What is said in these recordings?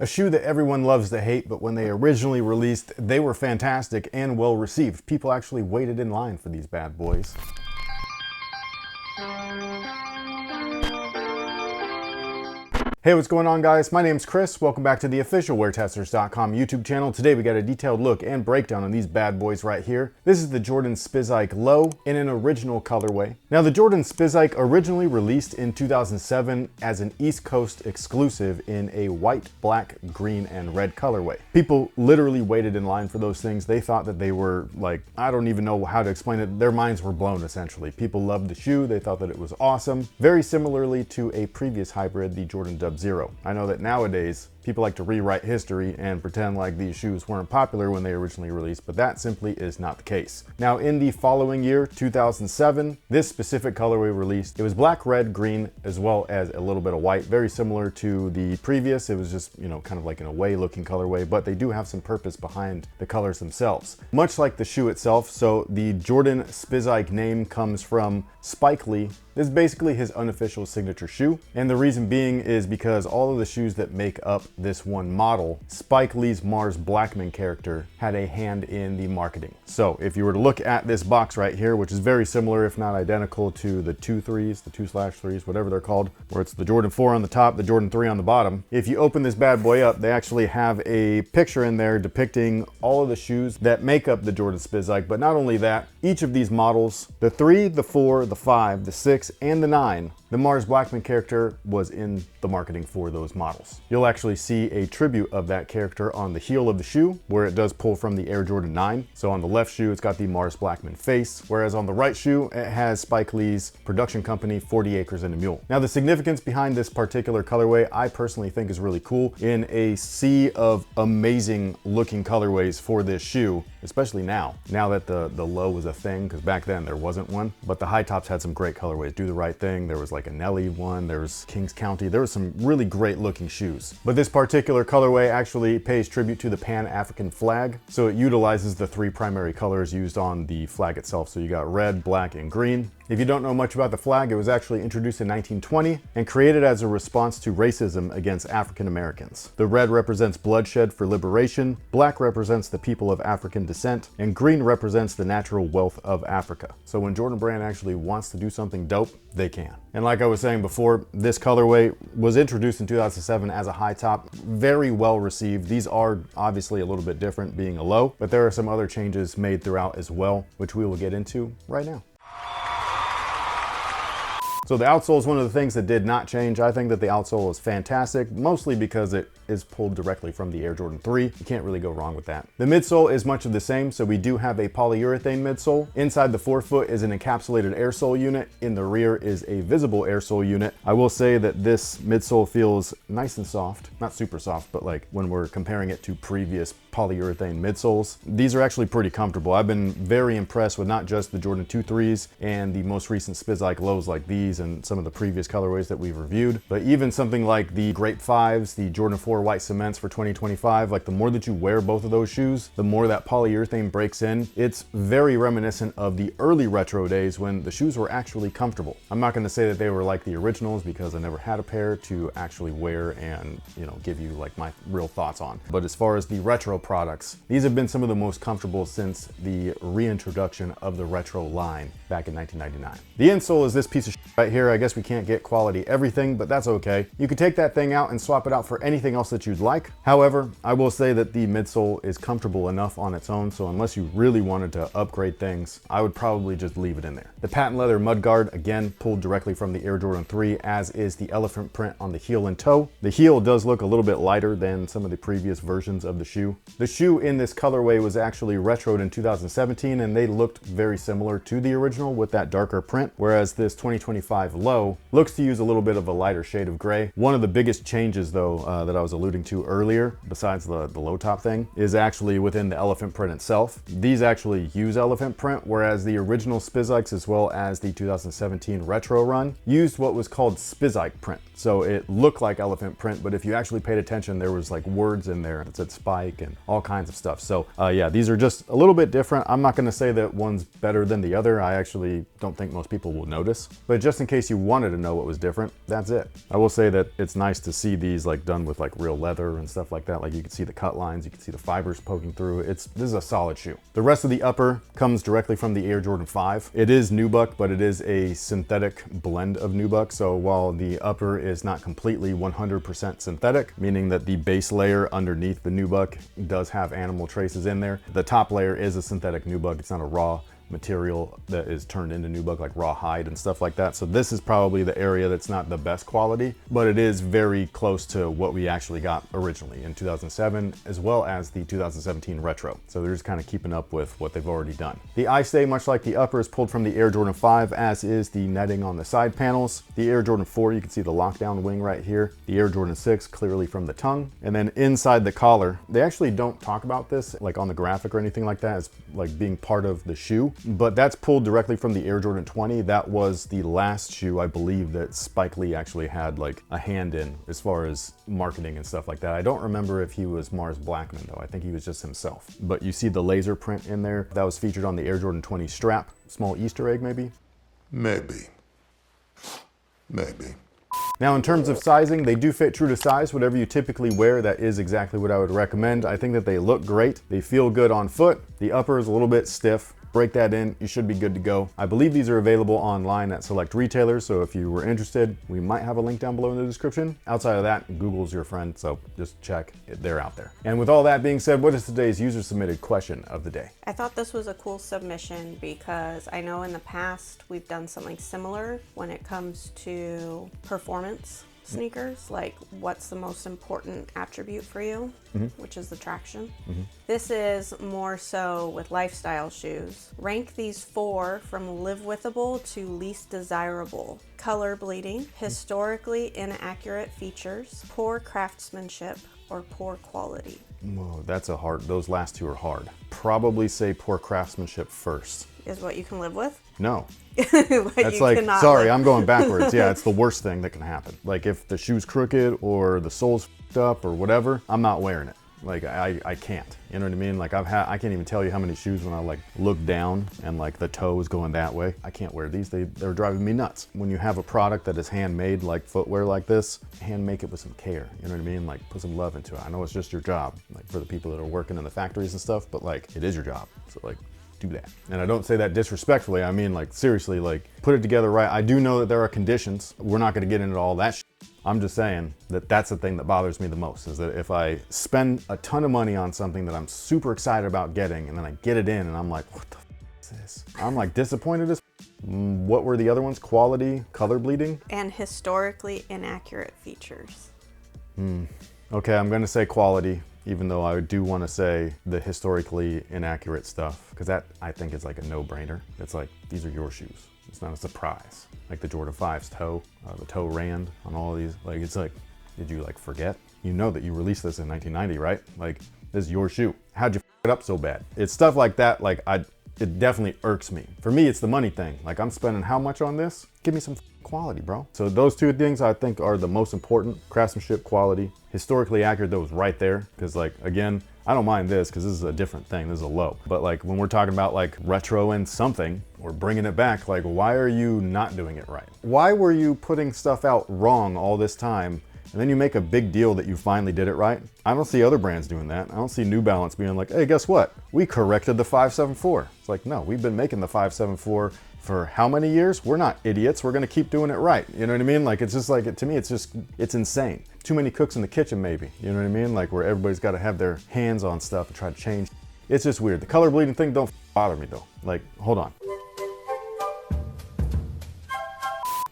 A shoe that everyone loves to hate, but when they originally released, they were fantastic and well received. People actually waited in line for these bad boys. Hey, what's going on, guys? My name's Chris. Welcome back to the official WearTesters.com YouTube channel. Today we got a detailed look and breakdown on these bad boys right here. This is the Jordan Spizike Low in an original colorway. Now, the Jordan Spizike originally released in 2007 as an East Coast exclusive in a white, black, green, and red colorway. People literally waited in line for those things. They thought that they were like, I don't even know how to explain it. Their minds were blown, essentially. People loved the shoe. They thought that it was awesome. Very similarly to a previous hybrid, the Jordan Zero. I know that nowadays people like to rewrite history and pretend like these shoes weren't popular when they originally released, but that simply is not the case. Now, in the following year, 2007, this specific colorway released. It was black, red, green, as well as a little bit of white, very similar to the previous. It was just, kind of like an away looking colorway, but they do have some purpose behind the colors themselves. Much like the shoe itself, so the Jordan Spizike name comes from Spike Lee. This is basically his unofficial signature shoe, and the reason being is because all of the shoes that make up this one model, Spike Lee's Mars Blackmon character had a hand in the marketing. So if you were to look at this box right here, which is very similar, if not identical to the 2/3s, the 2/3s, whatever they're called, where it's the Jordan 4 on the top, the Jordan 3 on the bottom. If you open this bad boy up, they actually have a picture in there depicting all of the shoes that make up the Jordan Spizike. But not only that, each of these models, the 3, the 4, the 5, the 6, and the 9, the Mars Blackmon character was in the marketing for those models. You'll actually see a tribute of that character on the heel of the shoe, where it does pull from the Air Jordan 9. So on the left shoe, it's got the Mars Blackmon face, whereas on the right shoe, it has Spike Lee's production company, 40 Acres and a Mule. Now, the significance behind this particular colorway, I personally think is really cool. In a sea of amazing looking colorways for this shoe, especially now that the low was a thing, because back then there wasn't one, but the high tops had some great colorways. Do the Right Thing, there was like a Nelly one, there was Kings County, there was some really great looking shoes. But this particular colorway actually pays tribute to the Pan-African flag, so it utilizes the 3 primary colors used on the flag itself. So you got red, black, and green. If you don't know much about the flag, it was actually introduced in 1920 and created as a response to racism against African Americans. The red represents bloodshed for liberation, black represents the people of African descent, and green represents the natural wealth of Africa. So when Jordan Brand actually wants to do something dope, they can. And like I was saying before, this colorway was introduced in 2007 as a high top, very well received. These are obviously a little bit different being a low, but there are some other changes made throughout as well, which we will get into right now. So the outsole is one of the things that did not change. I think that the outsole is fantastic, mostly because it is pulled directly from the Air Jordan 3. You can't really go wrong with that. The midsole is much of the same, so we do have a polyurethane midsole. Inside the forefoot is an encapsulated air sole unit. In the rear is a visible air sole unit. I will say that this midsole feels nice and soft. Not super soft, but like when we're comparing it to previous polyurethane midsoles, these are actually pretty comfortable. I've been very impressed with not just the Jordan 2/3s and the most recent Spizike lows like these and some of the previous colorways that we've reviewed, but even something like the Grape 5s, the Jordan 4 white cements for 2025, like the more that you wear both of those shoes, the more that polyurethane breaks in. It's very reminiscent of the early retro days when the shoes were actually comfortable. I'm not gonna say that they were like the originals because I never had a pair to actually wear and, give you like my real thoughts on. But as far as the retro products, these have been some of the most comfortable since the reintroduction of the retro line back in 1999. The insole is this piece of shit right here. I guess we can't get quality everything, but that's okay. You could take that thing out and swap it out for anything else that you'd like. However, I will say that the midsole is comfortable enough on its own, so unless you really wanted to upgrade things, I would probably just leave it in there. The patent leather mudguard, again, pulled directly from the Air Jordan 3, as is the elephant print on the heel and toe. The heel does look a little bit lighter than some of the previous versions of the shoe. The shoe in this colorway was actually retroed in 2017, and they looked very similar to the original with that darker print, whereas this 2025 low looks to use a little bit of a lighter shade of gray. One of the biggest changes though that I was alluding to earlier, besides the low top thing, is actually within the elephant print itself. These actually use elephant print, whereas the original Spizikes as well as the 2017 retro run used what was called Spizike print. So it looked like elephant print, but if you actually paid attention, there was like words in there that said spike and all kinds of stuff. So yeah, these are just a little bit different. I'm not gonna say that one's better than the other. I actually don't think most people will notice, but just in case you wanted to know what was different, that's it. I will say that it's nice to see these like done with like real leather and stuff like that. Like you can see the cut lines, you can see the fibers poking through. This is a solid shoe. The rest of the upper comes directly from the Air Jordan 5. It is nubuck, but it is a synthetic blend of nubuck. So while the upper is not completely 100% synthetic, meaning that the base layer underneath the nubuck does have animal traces in there, the top layer is a synthetic nubuck. It's not a raw material that is turned into nubuck, like raw hide and stuff like that. So this is probably the area that's not the best quality, but it is very close to what we actually got originally in 2007, as well as the 2017 retro. So they're just kind of keeping up with what they've already done. The eye stay, much like the upper, is pulled from the Air Jordan 5, as is the netting on the side panels. The Air Jordan 4, you can see the lockdown wing right here. The Air Jordan 6, clearly from the tongue. And then inside the collar, they actually don't talk about this like on the graphic or anything like that. It's like being part of the shoe, but that's pulled directly from the Air Jordan 20. That was the last shoe, I believe, that Spike Lee actually had like a hand in as far as marketing and stuff like that. I don't remember if he was Mars Blackman though. I think he was just himself. But you see the laser print in there. That was featured on the Air Jordan 20 strap. Small Easter egg maybe? Maybe. Now in terms of sizing, they do fit true to size. Whatever you typically wear, that is exactly what I would recommend. I think that they look great. They feel good on foot. The upper is a little bit stiff. Break that in, you should be good to go. I believe these are available online at select retailers, so if you were interested, we might have a link down below in the description. Outside of that, Google's your friend, so just check, they're out there. And with all that being said, what is today's user submitted question of the day? I thought this was a cool submission because I know in the past we've done something similar when it comes to performance sneakers, like what's the most important attribute for you, which is the traction. This is more so with lifestyle shoes. Rank these 4 from live-withable to least desirable. Color bleeding, historically inaccurate features, poor craftsmanship, or poor quality. Whoa, that's a hard, those last 2 are hard. Probably say poor craftsmanship first. Is what you can live with? No. That's like, sorry, I'm going backwards. Yeah, it's the worst thing that can happen. Like if the shoe's crooked or the sole's f***ed up or whatever, I'm not wearing it. Like I can't, you know what I mean? Like I can't even tell you how many shoes when I like look down and like the toe is going that way. I can't wear these, they're driving me nuts. When you have a product that is handmade, like footwear like this, hand make it with some care, you know what I mean? Like put some love into it. I know it's just your job, like for the people that are working in the factories and stuff, but like it is your job. So like, do that. And I don't say that disrespectfully. I mean, like seriously, like put it together right. I do know that there are conditions. We're not going to get into all that shit. I'm just saying that that's the thing that bothers me the most, is that if I spend a ton of money on something that I'm super excited about getting, and then I get it in and I'm like, what the f is this? I'm like disappointed as f. What were the other ones? Quality, color bleeding? And historically inaccurate features. Okay, I'm gonna say quality, even though I do want to say the historically inaccurate stuff, because that I think is like a no-brainer. It's like, these are your shoes. It's not a surprise. Like the Jordan 5's toe, the toe rand on all of these. Like it's like, did you like forget? You know that you released this in 1990, right? Like this is your shoe. How'd you f it up so bad? It's stuff like that. Like it definitely irks me. For me, it's the money thing. Like I'm spending how much on this? Give me some quality, bro. So those 2 things I think are the most important: craftsmanship, quality. Historically accurate, those right there. Because like, again, I don't mind this because this is a different thing. This is a low. But like when we're talking about like retro and something, or bringing it back, like why are you not doing it right? Why were you putting stuff out wrong all this time? And then you make a big deal that you finally did it right. I don't see other brands doing that. I don't see New Balance being like, hey, guess what? We corrected the 574. It's like, no, we've been making the 574 for how many years? We're not idiots. We're gonna keep doing it right. You know what I mean? Like, it's just like, to me, it's insane. Too many cooks in the kitchen, maybe. You know what I mean? Like where everybody's gotta have their hands on stuff and try to change. It's just weird. The color bleeding thing don't bother me though. Like, hold on.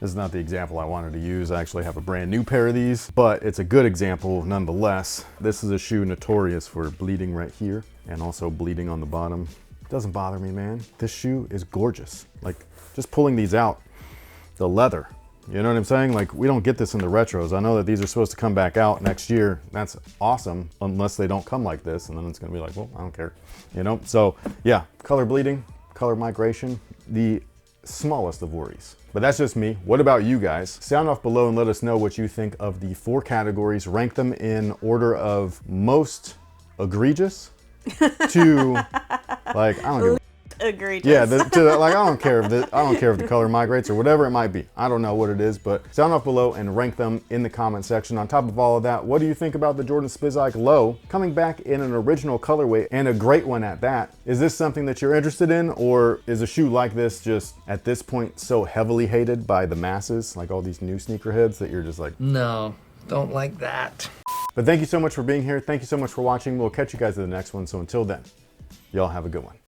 This is not the example I wanted to use. I actually have a brand new pair of these, but it's a good example nonetheless. This is a shoe notorious for bleeding right here and also bleeding on the bottom. Doesn't bother me, man. This shoe is gorgeous. Like just pulling these out, the leather, you know what I'm saying? Like we don't get this in the retros. I know that these are supposed to come back out next year. That's awesome, unless they don't come like this, and then it's gonna be like, well, I don't care, you know? So yeah, color bleeding, color migration, the smallest of worries But that's just me. What about you guys? Sound off below and let us know what you think of the 4 categories. Rank them in order of most egregious to like, I don't give Egregious. yeah, like I don't care if the color migrates or whatever it might be. I don't know what it is, but sound off below and rank them in the comment section. On top of all of that, what do you think about the Jordan Spizike Low coming back in an original colorway and a great one at that? Is this something that you're interested in, or is a shoe like this just at this point so heavily hated by the masses, like all these new sneakerheads, that you're just like, no, don't like that. But thank you so much for being here. Thank you so much for watching. We'll catch you guys in the next one. So until then, y'all have a good one.